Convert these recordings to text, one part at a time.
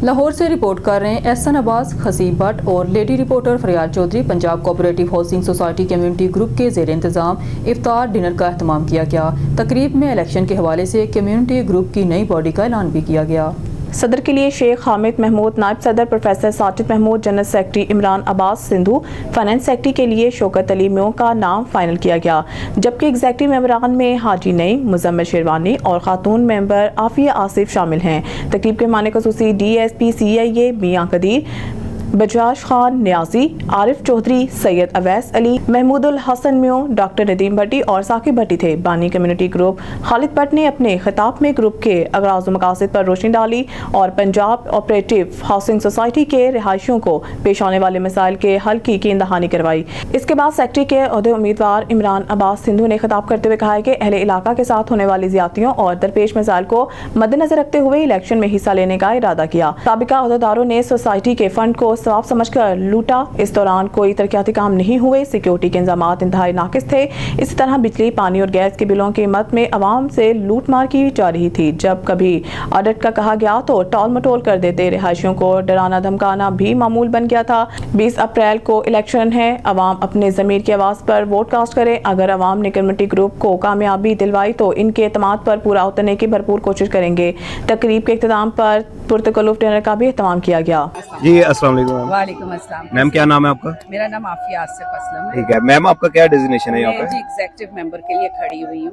लाहौर से रिपोर्ट कर रहे हैं एहसन अब्बास, खसीब भट्ट और lady reporter Fariyad Chaudhry. Punjab cooperative housing society community group के ज़ेर इंतज़ाम इफ्तार डिनर का अहतमाम किया गया। तकरीब में इलेक्शन के हवाले से कम्युनिटी ग्रुप की नई बॉडी का ऐलान भी किया गया। सदर के लिए शेख हामिद महमूद, नायब सदर professor Sajid Mahmood, general secretary Imran Abbas Sindhu, finance secretary के लिए शौकत अली म्यों का नाम फाइनल किया गया। जबकि एग्जीक्यूटिव मेंबरान में हाजी नईम, मुजम्मिल शेरवानी और खातून मेंबर आफिया आसिफ शामिल हैं। तकरीब के माने खसूसी DSP CIA मियां कदीर, बजाज खान न्याजी, आरिफ चौधरी, सैयद अवैस अली, महमूदुल हसन म्यों, डॉक्टर नदीम भट्टी और साकिब भट्टी थे। बानी कम्युनिटी ग्रुप खालिद भट्ट ने अपने खिताब में ग्रुप के अगराज़ व मकासद पर रोशनी डाली और पंजाब ऑपरेटिव हाउसिंग सोसाइटी के रिहायशियों को पेश आने वाले मसाइल के हल की कीन दहानी करवाई। इसके बाद सेक्रेटरी के ओहदे उम्मीदवार इमरान अब्बास सिंधु ने खिताब करते हुए कहा कि अहले इलाका के साथ होने वाली ज्यादतियों और दरपेश मसाइल को मद्देनजर रखते हुए इलेक्शन में हिस्सा लेने का इरादा किया। साबिका ओहदेदारों ने सोसाइटी के फंड को सवाब समझकर लूटा। इस दौरान कोई तरक्याती काम नहीं हुए। सिक्योरिटी के इंतजामात इंतहाई नाकिस थे। इसी तरह बिजली, पानी और गैस के बिलों की मद में अवाम से लूट मार की जा रही थी। जब कभी ऑडिट का कहा गया तो टॉल मटोल कर देते। रिहायशियों को डराना धमकाना भी मामूल बन गया था। 20 अप्रैल को इलेक्शन है। अवाम अपने ज़मीर की आवाज़ पर वोट कास्ट करे। अगर अवाम ने कम्युनिटी ग्रुप को कामयाबी दिलवाई तो इनके एतमाद पर पूरा उतरने की भरपूर कोशिश करेंगे। तकरीब के इख्तिताम पर पुरतकल्लुफ़ डिनर का भी एहतमाम किया गया। जी अस्सलाम वालेकुम। वालेकुम अस्सलाम। मैम क्या नाम है आपका? मेरा नाम आफिया आसिफ असलम है। ठीक है मैम, आपका क्या डेजिग्नेशन है यहाँ मैं पे? जी एग्जीक्यूटिव मेंबर के लिए खड़ी हुई हूँ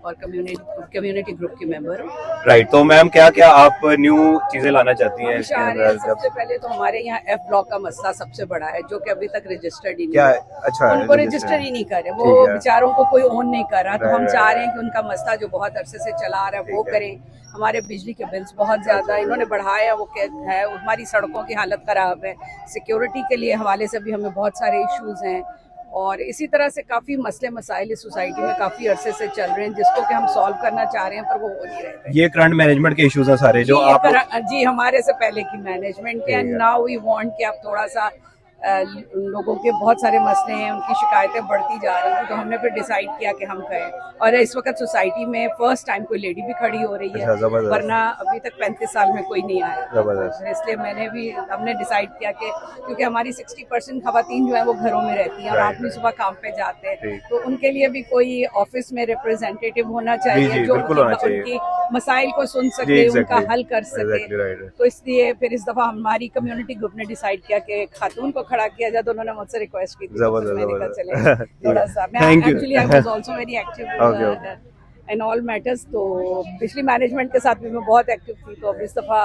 और कम्युनिटी ग्रुप की मेंबर हूँ। राइट, तो मैम क्या क्या आप न्यू चीजें लाना चाहती हैं इसके अंदर? सबसे पहले तो हमारे यहाँ F ब्लॉक का मसला सबसे बड़ा है, जो कि अभी तक रजिस्टर्ड ही नहीं क्या? है। अच्छा, उनको रजिस्टर ही नहीं करे, वो बेचारों को कोई ओन नहीं कर रहा। तो हम चाह रहे हैं कि उनका मसला जो बहुत अरसे से चला आ रहा है वो करें। हमारे बिजली के बिल्स बहुत ज्यादा इन्होंने बढ़ाया, वो है। हमारी सड़कों की हालत खराब है। सिक्योरिटी के लिए हवाले से भी हमें बहुत सारे इश्यूज हैं और इसी तरह से काफी मसले मसाइल इस सोसाइटी में काफी अरसे से चल रहे हैं, जिसको कि हम सॉल्व करना चाह रहे हैं पर वो हो नहीं रहे। ये करंट मैनेजमेंट के इश्यूज हैं सारे जो आप जी हमारे से पहले की मैनेजमेंट के। एंड नाउ वी वांट कि आप थोड़ा सा लोगों के बहुत सारे मसले हैं, उनकी शिकायतें बढ़ती जा रही हैं, तो हमने फिर डिसाइड किया कि हम करें। और इस वक्त सोसाइटी में फर्स्ट टाइम कोई लेडी भी खड़ी हो रही है, वरना अभी तक 35 साल में कोई नहीं आया। इसलिए हमने डिसाइड किया कि क्योंकि हमारी 60% खवातीन जो है वो घरों में रहती हैं और आदमी सुबह काम पे जाते हैं, तो उनके लिए भी कोई ऑफिस में रिप्रेजेंटेटिव होना चाहिए जो उनकी मसाइल को सुन सके, उनका हल कर सके। तो इसलिए फिर इस दफा हमारी कम्युनिटी ग्रुप ने डिसाइड किया कि खातून को खड़ा किया जाए। तो उन्होंने मुझसे रिक्वेस्ट की थी थोड़ा सा। मैं actually I was also very active in all matters. तो पिछली मैनेजमेंट के साथ भी मैं बहुत एक्टिव थी, तो अब इस दफा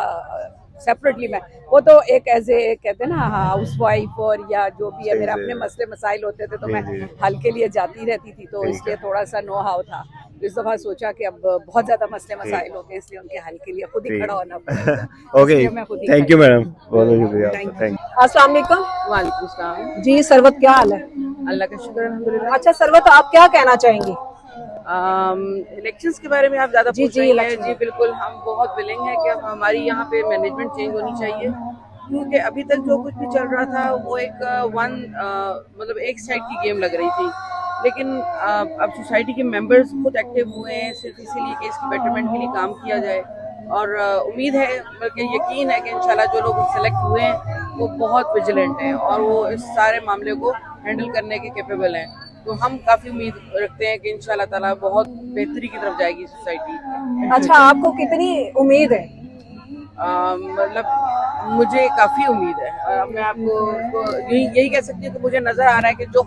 सेपरेटली मैं वो तो एक एज ए कहते हैं ना हाउस वाइफ और या जो भी है, मेरे अपने मसले मसाइल होते थे तो मैं हल के लिए जाती रहती थी, तो इसलिए थोड़ा सा नो हाउ था। इस दफा सोचा कि अब बहुत ज्यादा मसले मसाइल होते हैं, इसलिए उनके हल के लिए खुद ही खड़ा होना पड़ेगा। ओके, थैंक यू मैडम, बहुत शुक्रिया। अस्सलाम वालेकुम। वालेकुम सलाम। जी सरवत, क्या हाल है? अल्लाह का शुक्र अल्हम्दुलिल्लाह। अच्छा सरवत, आप क्या कहना चाहेंगी? इलेक्शंस के बारे में आप ज्यादा पूछ रही हैं। जी बिल्कुल, हम बहुत विलिंग है कि अब हमारी यहाँ पे मैनेजमेंट चेंज होनी चाहिए, क्योंकि अभी तक जो कुछ भी चल रहा था वो एक मतलब एक साइड की गेम लग रही थी। लेकिन अब सोसाइटी के मेंबर्स खुद एक्टिव हुए हैं सिर्फ इसीलिए कि इसकी बेटरमेंट के लिए काम किया जाए। और उम्मीद है, बल्कि यकीन है कि इंशाल्लाह जो लोग सेलेक्ट हुए हैं वो बहुत विजिलेंट हैं और वो इस सारे मामले को हैंडल करने के कैपेबल हैं। तो हम काफी उम्मीद रखते हैं कि इंशाल्लाह ताला बहुत बेहतरी की तरफ जाएगी सोसाइटी। अच्छा, आपको कितनी उम्मीद है? मतलब मुझे काफी उम्मीद है। मैं आपको यही कह सकती हूँ कि मुझे नजर आ रहा है कि जो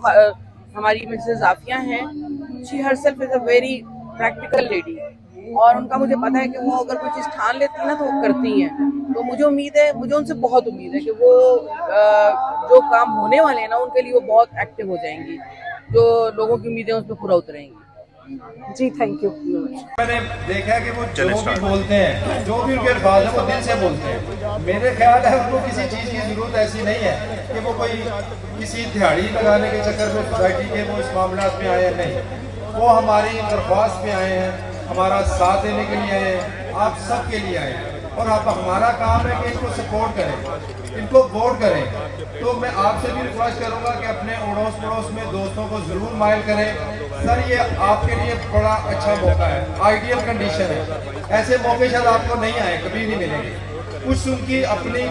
हमारी मिसेस आफिया हैं, she herself is a very practical lady और उनका मुझे पता है कि वो अगर कोई चीज़ ठान लेती है ना तो वो करती हैं। तो मुझे उम्मीद है, मुझे उनसे बहुत उम्मीद है कि वो जो काम होने वाले हैं ना उनके लिए वो बहुत एक्टिव हो जाएंगी, जो लोगों की उम्मीदें उस पर पूरा उतरेंगी। जी थैंक यू। मैंने देखा कि वो जो भी बोलते हैं, जो भी उनके अल्फाज है वो दिल से बोलते हैं। मेरे ख्याल है उनको किसी चीज़ की जरूरत ऐसी नहीं है कि वो कोई किसी दिहाड़ी लगाने के चक्कर में सोसाइटी के वो इस मामला में आए हैं। नहीं, वो हमारी दरख्वास्त पे आए हैं, हमारा साथ देने के लिए आए हैं, आप सब के लिए आए हैं और अब हमारा काम है कि इनको सपोर्ट करें, इनको वोट करें। तो मैं आपसे भी रिक्वेस्ट करूंगा कि अपने अड़ोस पड़ोस में दोस्तों को जरूर माइल करें। सर ये आपके लिए बड़ा अच्छा मौका है, आइडियल कंडीशन है। ऐसे मौके शायद आपको नहीं आए, कभी नहीं मिलेंगे। कुछ उनकी अपनी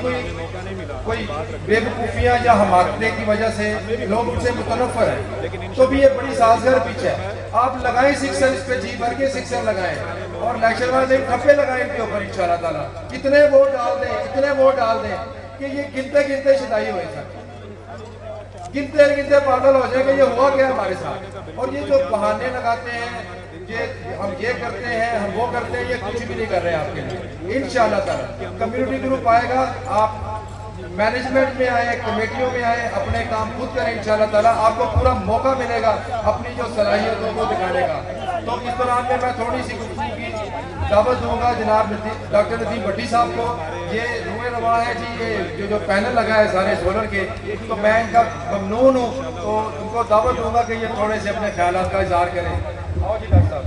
कोई बेवकूफ़ियाँ या हमाकते की वजह से लोग उनसे मुतनफ़र हैं, तो भी ये बड़ी साजगार पिच है। आप लगाएं सिक्सर, इस पे जी भर के सिक्सर लगाएं और इलेक्शन वाले ठप्पे लगाएं इनके ऊपर इंशाल्लाह ताला। इतने वोट डाल दें कि ये गिनते गिनते शिदाई हुए सर, गिनते पागल हो जाएंगे ये हुआ क्या हमारे साथ। और ये जो बहाने लगाते हैं, ये हम ये करते हैं, हम वो करते हैं, ये कुछ भी नहीं कर रहे हैं आपके लिए। इंशाल्लाह ताला कम्युनिटी ग्रुप आएगा, आप मैनेजमेंट में आए, कमेटियों में आए, अपने काम खुद करें। इंशाल्लाह ताला आपको पूरा मौका मिलेगा अपनी जो सलाहियतों को दिखाने का। तो इस दौरान में मैं थोड़ी सी गुफ्तगू की दावत दूंगा जनाब डॉक्टर नदीम भट्टी साहब को। ये रुए रवा है जी, ये जो पैनल लगा है सारे सोलर के, तो मैं इनका ममनून हूँ, तो उनको दावत दूंगा कि ये थोड़े से अपने ख्यालात का इजहार करें। आओ जी डॉक्टर साहब।